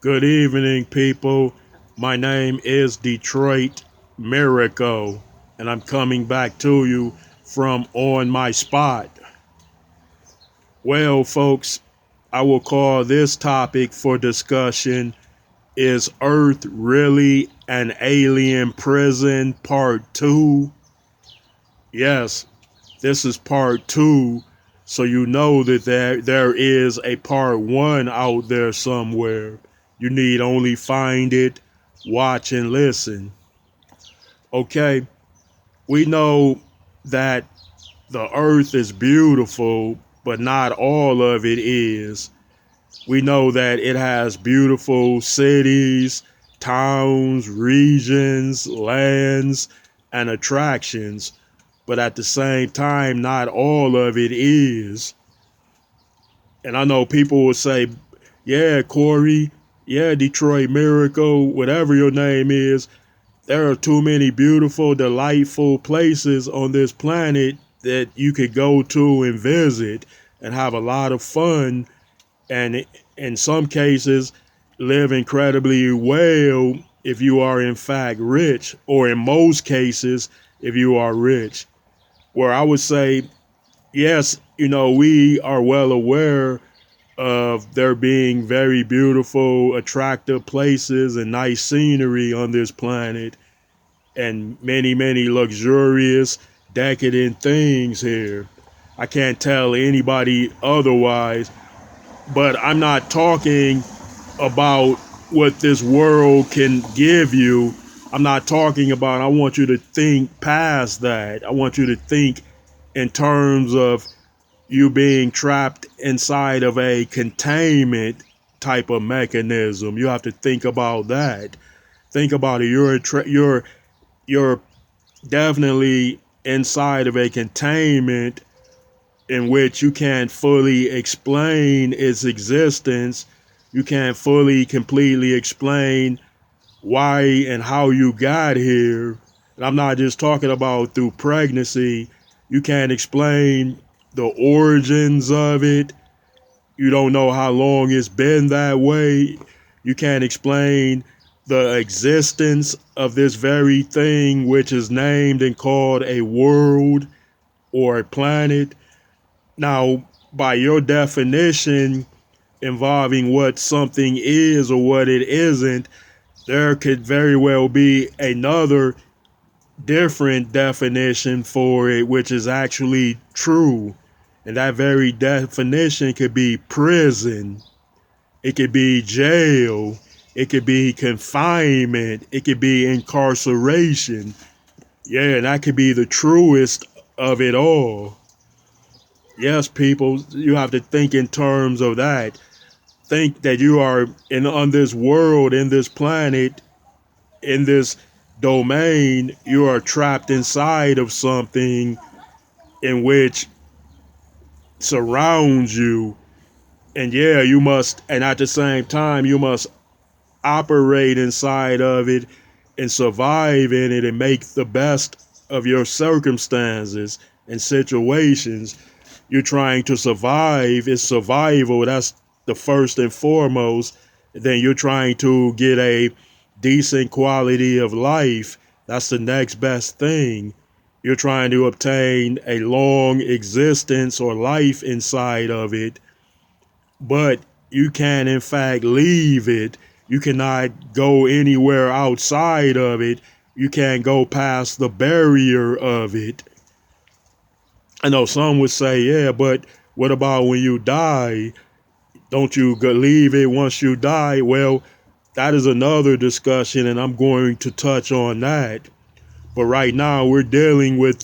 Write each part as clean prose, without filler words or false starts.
Good evening, people. My name is Detroit Miracle, and I'm coming back to you from On My Spot. Well, folks, I will call this topic for discussion Is Earth Really an Alien Prison Part 2? Yes, this is Part 2, so you know that there is a Part 1 out there somewhere. You need only find it, watch, and listen. Okay, we know that the earth is beautiful, but not all of it is. We know that it has beautiful cities, towns, regions, lands, and attractions, but at the same time, not all of it is. And I know people will say, yeah, Corey, yeah, Detroit Miracle, whatever your name is, there are too many beautiful, delightful places on this planet that you could go to and visit and have a lot of fun, and in some cases live incredibly well if you are in fact rich, or in most cases if you are rich. Where I would say, yes, we are well aware of there being very beautiful, attractive places and nice scenery on this planet, and many, many luxurious, decadent things here. I can't tell anybody otherwise, but I'm not talking about what this world can give you. I'm not talking about, I want you to think past that. I want you to think in terms of you being trapped inside of a containment type of mechanism. You have to think about that. Think about it. You're definitely inside of a containment in which you can't fully explain its existence. You can't fully, completely explain why and how you got here. And I'm not just talking about through pregnancy. You can't explain the origins of it. You don't know how long it's been that way. You can't explain the existence of this very thing, which is named and called a world or a planet. Now, by your definition involving what something is or what it isn't, there could very well be another different definition for it, which is actually true. And that very definition could be prison, it could be jail, it could be confinement, it could be incarceration. Yeah, and that could be the truest of it all. Yes, people, you have to think in terms of that. Think that you are in on this world, in this planet, in this domain, you are trapped inside of something in which surrounds you. And yeah, you must, and at the same time, you must operate inside of it and survive in it and make the best of your circumstances and situations. You're trying to survive. It's survival. That's the first and foremost. Then you're trying to get a decent quality of life. That's the next best thing. You're trying to obtain a long existence or life inside of it, but you can in fact leave it. You cannot go anywhere outside of it. You can't go past the barrier of it. I know some would say, yeah, but what about when you die? Don't you leave it once you die? Well, that is another discussion, and I'm going to touch on that. But right now, we're dealing with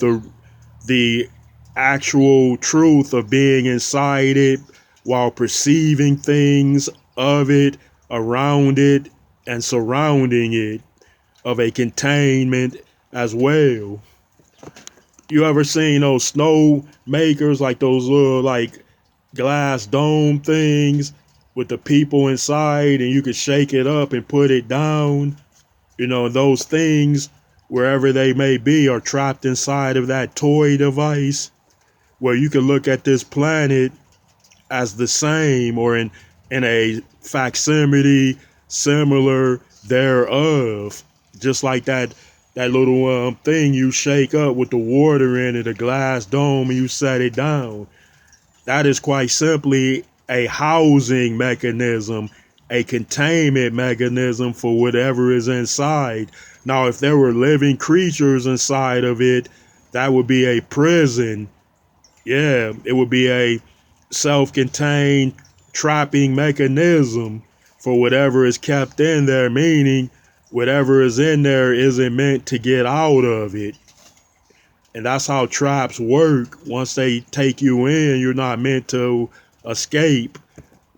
the actual truth of being inside it while perceiving things of it, around it, and surrounding it, of a containment as well. You ever seen those snow makers, like those little like glass dome things with the people inside, and you could shake it up and put it down? Those things, wherever they may be, are trapped inside of that toy device, where you can look at this planet as the same, or in a facsimile similar thereof. Just like that little thing you shake up with the water in it, a glass dome, and you set it down. That is quite simply a housing mechanism, a containment mechanism for whatever is inside. Now, if there were living creatures inside of it, that would be a prison. Yeah, it would be a self contained trapping mechanism for whatever is kept in there, meaning whatever is in there isn't meant to get out of it. And that's how traps work. Once they take you in, you're not meant to escape.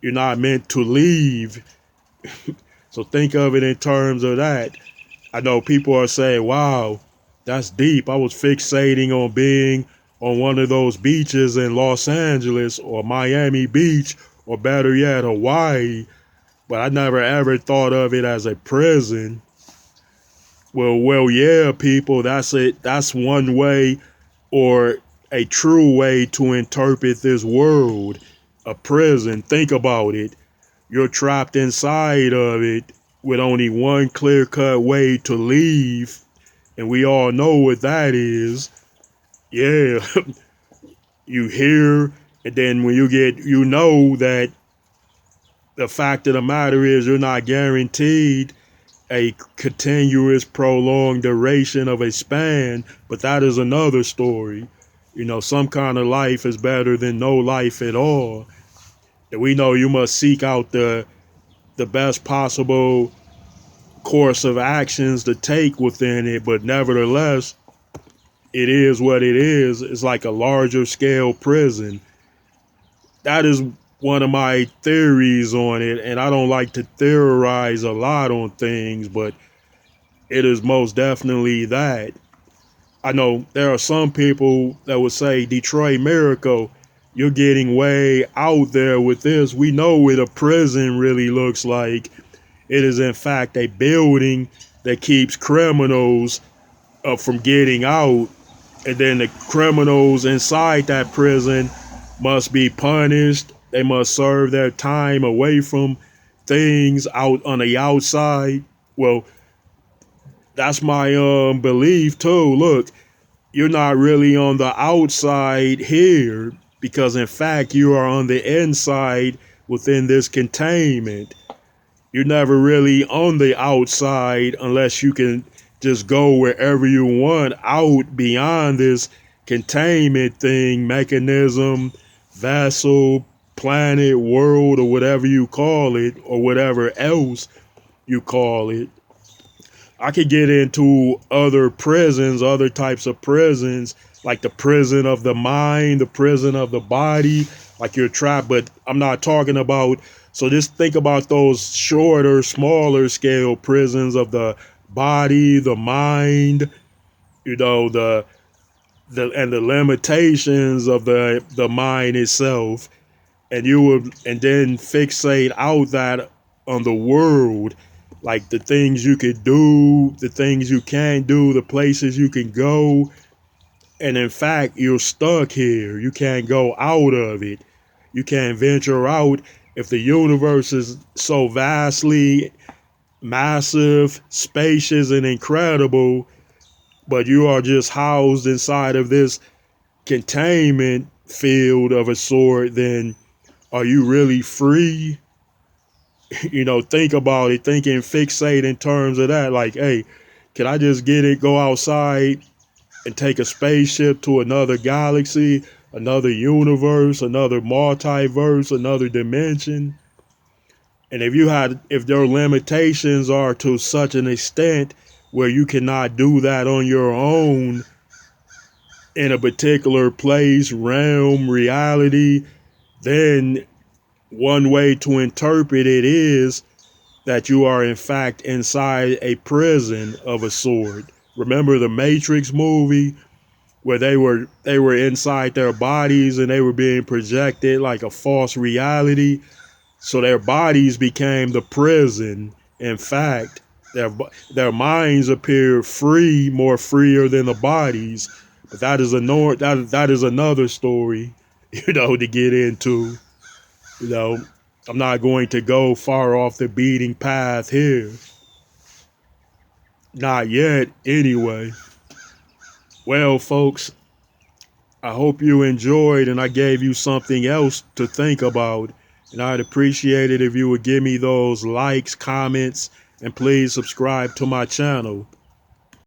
You're not meant to leave. So think of it in terms of that. I know people are saying, wow, that's deep. I was fixating on being on one of those beaches in Los Angeles or Miami Beach, or better yet, Hawaii. But I never ever thought of it as a prison. Well, yeah, people, that's it. That's one way, or a true way to interpret this world. A prison. Think about it. You're trapped inside of it with only one clear-cut way to leave, and we all know what that is. Yeah, you hear, and then when you know that the fact of the matter is you're not guaranteed a continuous, prolonged duration of a span, but that is another story. Some kind of life is better than no life at all. And we know you must seek out the best possible course of actions to take within it, but nevertheless, it is what it is. It's like a larger scale prison. That is one of my theories on it, and I don't like to theorize a lot on things, but it is most definitely that. I know there are some people that would say, Detroit Miracle, you're getting way out there with this. We know what a prison really looks like. It is, in fact, a building that keeps criminals from getting out. And then the criminals inside that prison must be punished. They must serve their time away from things out on the outside. Well, that's my belief too. Look, you're not really on the outside here because in fact you are on the inside within this containment. You're never really on the outside unless you can just go wherever you want out beyond this containment thing, mechanism, vessel, planet, world, or whatever you call it, or whatever else you call it. I could get into other prisons, other types of prisons, like the prison of the mind, the prison of the body, like you're trapped, but I'm not talking about. So just think about those shorter, smaller scale prisons of the body, the mind, and the limitations of the mind itself. And then fixate out that on the world, like the things you could do, the things you can't do, the places you can go. And in fact, you're stuck here. You can't go out of it. You can't venture out. If the universe is so vastly massive, spacious, and incredible, but you are just housed inside of this containment field of a sort, then are you really free? Think about it, think and fixate in terms of that. Like, hey, can I just go outside and take a spaceship to another galaxy, another universe, another multiverse, another dimension? And if their limitations are to such an extent where you cannot do that on your own in a particular place, realm, reality, then one way to interpret it is that you are in fact inside a prison of a sort. Remember the Matrix movie where they were inside their bodies and they were being projected like a false reality. So their bodies became the prison. In fact, their minds appear free, more freer than the bodies. But that is another story, to get into. You know, I'm not going to go far off the beating path here. Not yet, anyway. Well, folks, I hope you enjoyed and I gave you something else to think about. And I'd appreciate it if you would give me those likes, comments, and please subscribe to my channel.